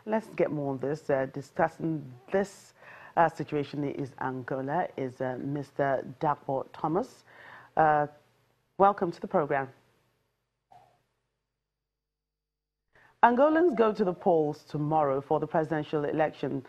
let's get more on this. Discussing this situation is Angola, is Mr. Darkpo Thomas. Welcome to the program. Angolans go to the polls tomorrow for the presidential election.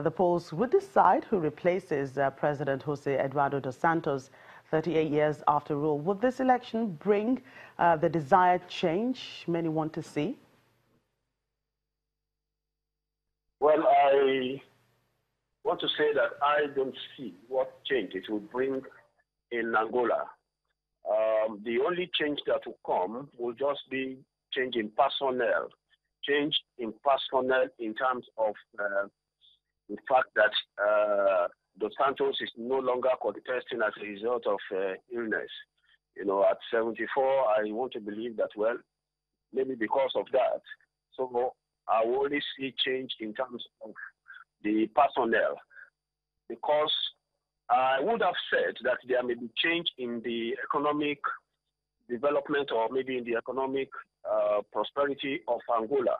The polls will decide who replaces President Jose Eduardo dos Santos 38 years after rule. Will this election bring the desired change many want to see? Well, I want to say that I don't see what change it will bring in Angola. The only change that will come will just be change in personnel. Change in personnel in terms of the fact that Dos Santos is no longer contesting as a result of illness. You know, at 74, I want to believe that, well, maybe because of that. So I will only see change in terms of the personnel, because I would have said that there may be change in the economic development or maybe in the economic prosperity of Angola.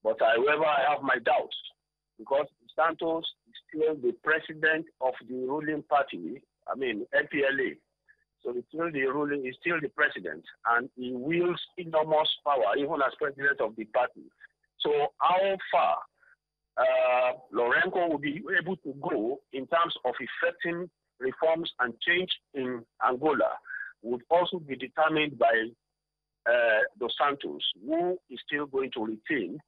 But however, I have my doubts, because Santos is still the president of the ruling party, I mean, MPLA. So he's still the president, and he wields enormous power, even as president of the party. So how far Lourenço will be able to go in terms of effecting reforms and change in Angola would also be determined by Dos Santos, who is still going to retain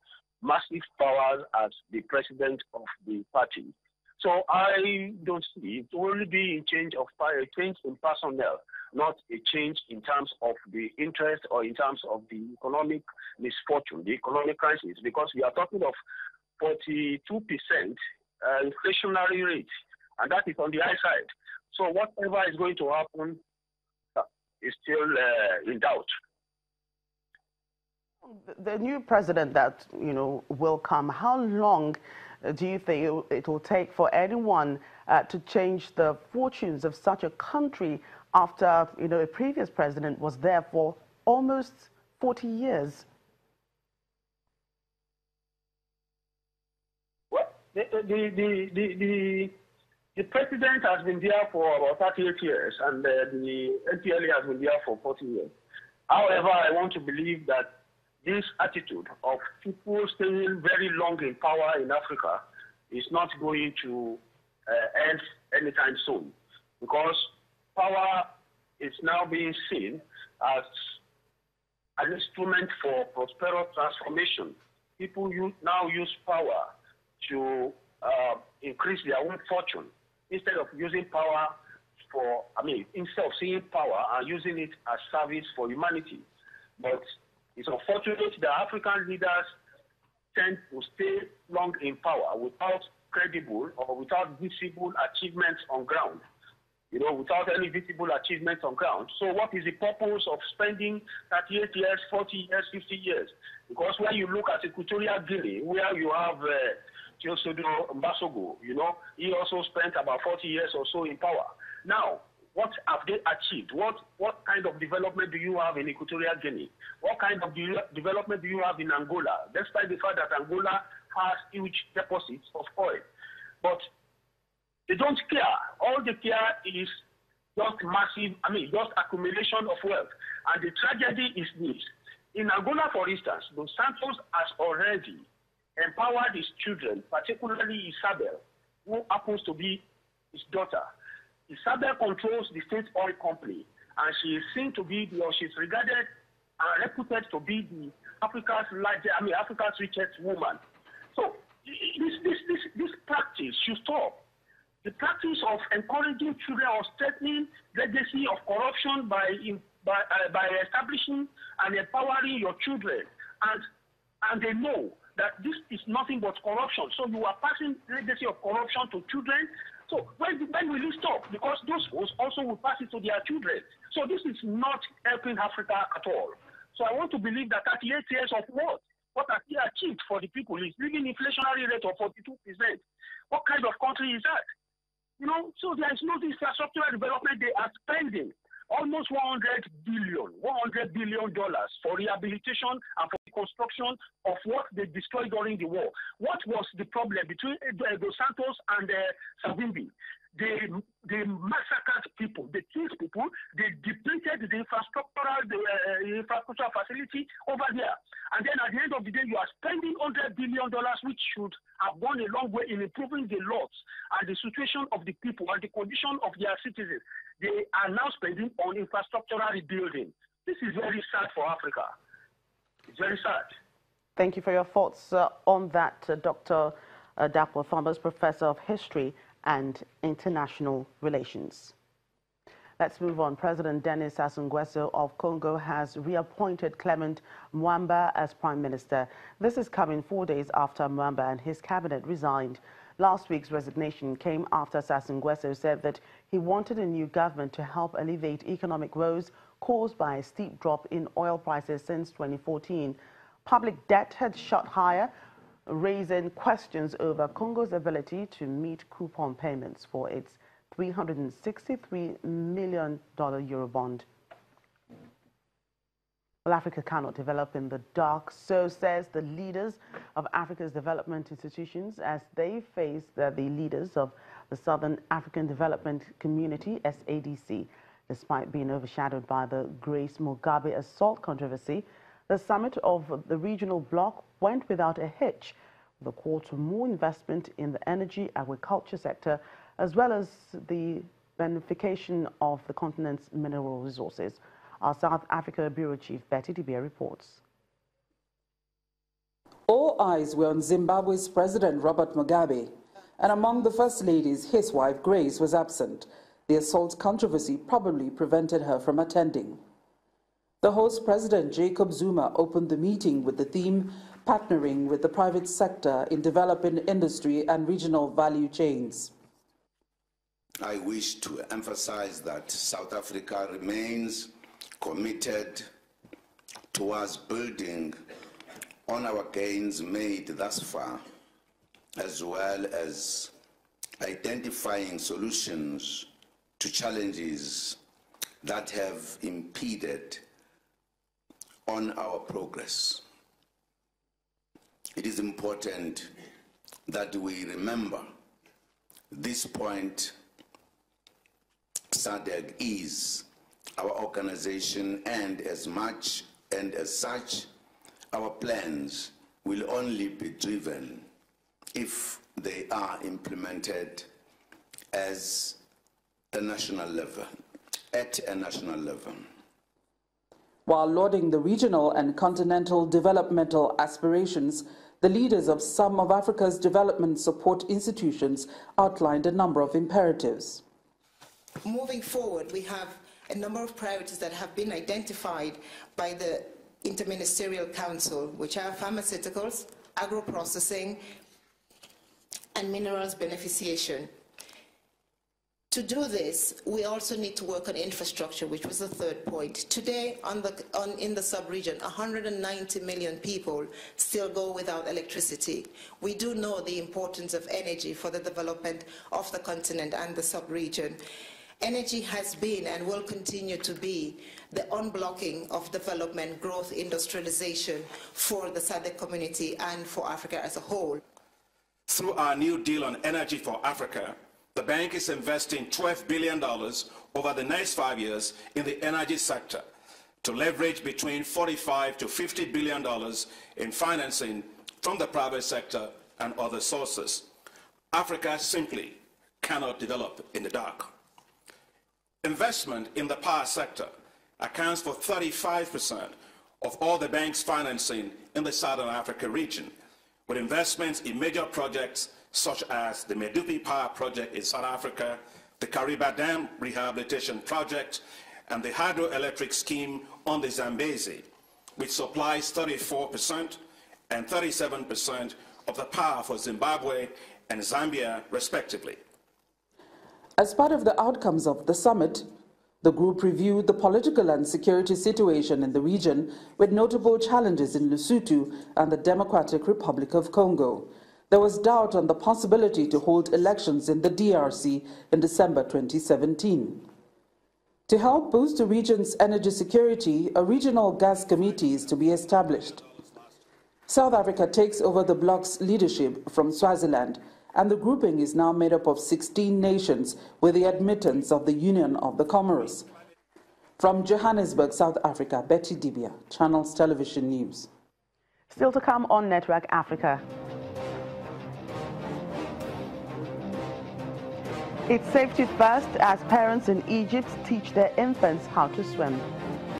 massive powers as the president of the party. So I don't see it will only be a change in personnel, not a change in terms of the interest or in terms of the economic misfortune, the economic crisis, because we are talking of 42% inflationary rate, and that is on the high side. So whatever is going to happen is still in doubt. The new president that, will come, how long do you think it will take for anyone to change the fortunes of such a country after, a previous president was there for almost 40 years? Well, the president has been there for about 38 years, and the MPLA has been there for 40 years. However, I want to believe that this attitude of people staying very long in power in Africa is not going to end anytime soon, because power is now being seen as an instrument for prosperous transformation. People now use power to increase their own fortune instead of using power instead of seeing power and using it as service for humanity. But it's unfortunate that African leaders tend to stay long in power without credible or without visible achievements on ground. Without any visible achievements on ground. So what is the purpose of spending 38 years, 40 years, 50 years? Because when you look at Equatorial Guinea, where you have Teosodro Mbasogo, he also spent about 40 years or so in power. Now, what have they achieved? What kind of development do you have in Equatorial Guinea? What kind of development do you have in Angola? Despite the fact that Angola has huge deposits of oil. But they don't care. All they care is just just accumulation of wealth. And the tragedy is this. In Angola, for instance, Dos Santos has already empowered his children, particularly Isabel, who happens to be his daughter. Isabel controls the state oil company, and she is seen to be, she's regarded and reputed to be Africa's richest woman. So this practice should stop. The practice of encouraging children or strengthening legacy of corruption by establishing and empowering your children, and they know that this is nothing but corruption. So you are passing legacy of corruption to children. So when will it stop? Because those schools also will pass it to their children. So this is not helping Africa at all. So I want to believe that 38 years of what has he achieved for the people? Is living inflationary rate of 42%. What kind of country is that? So there is no infrastructural development they are spending. almost $100 billion for rehabilitation and for the construction of what they destroyed during the war. What was the problem between Dos Santos and Savimbi? They massacred people, they killed people, they depleted the infrastructural facility over there. And then at the end of the day, you are spending $100 billion, which should have gone a long way in improving the laws and the situation of the people and the condition of their citizens. They are now spending on infrastructural rebuilding. This is very sad for Africa. It's very sad. Thank you for your thoughts on that, Dr. Dapo Thomas, Professor of History and International Relations. Let's move on. President Denis Sassou Nguesso of Congo has reappointed Clement Mwamba as Prime Minister. This is coming 4 days after Mwamba and his cabinet resigned. Last week's resignation came after Sassou Nguesso said that he wanted a new government to help alleviate economic woes caused by a steep drop in oil prices since 2014. Public debt had shot higher, raising questions over Congo's ability to meet coupon payments for its $363 million Eurobond. Well, Africa cannot develop in the dark, so says the leaders of Africa's development institutions as they face the leaders of the Southern African Development Community, SADC. Despite being overshadowed by the Grace Mugabe assault controversy, the summit of the regional bloc went without a hitch, with a call to more investment in the energy agriculture sector, as well as the beneficiation of the continent's mineral resources. Our South Africa Bureau Chief Betty Dibia reports. All eyes were on Zimbabwe's President Robert Mugabe, and among the First Ladies, his wife Grace was absent. The assault controversy probably prevented her from attending. The host President Jacob Zuma opened the meeting with the theme partnering with the private sector in developing industry and regional value chains. I wish to emphasize that South Africa remains committed towards building on our gains made thus far, as well as identifying solutions to challenges that have impeded on our progress. It is important that we remember this point. SADC is our organization, and as much and as such, our plans will only be driven if they are implemented as a national level, at a national level. While lauding the regional and continental developmental aspirations, the leaders of some of Africa's development support institutions outlined a number of imperatives. Moving forward, we have a number of priorities that have been identified by the Interministerial Council, which are pharmaceuticals, agro-processing, and minerals beneficiation. To do this, we also need to work on infrastructure, which was the third point. Today, in the sub-region, 190 million people still go without electricity. We do know the importance of energy for the development of the continent and the sub-region. Energy has been and will continue to be the unblocking of development, growth, industrialization for the SADC community and for Africa as a whole. Through our new deal on energy for Africa, the bank is investing $12 billion over the next 5 years in the energy sector to leverage between $45 to $50 billion in financing from the private sector and other sources. Africa simply cannot develop in the dark. Investment in the power sector accounts for 35% of all the bank's financing in the Southern Africa region, with investments in major projects such as the Medupi Power Project in South Africa, the Kariba Dam Rehabilitation Project, and the hydroelectric scheme on the Zambezi, which supplies 34% and 37% of the power for Zimbabwe and Zambia, respectively. As part of the outcomes of the summit, the group reviewed the political and security situation in the region, with notable challenges in Lesotho and the Democratic Republic of Congo. There was doubt on the possibility to hold elections in the DRC in December 2017. To help boost the region's energy security, a regional gas committee is to be established. South Africa takes over the bloc's leadership from Swaziland, and the grouping is now made up of 16 nations with the admittance of the Union of the Comoros. From Johannesburg, South Africa, Betty Dibia, Channels Television News. Still to come on Network Africa. It's safety first as parents in Egypt teach their infants how to swim.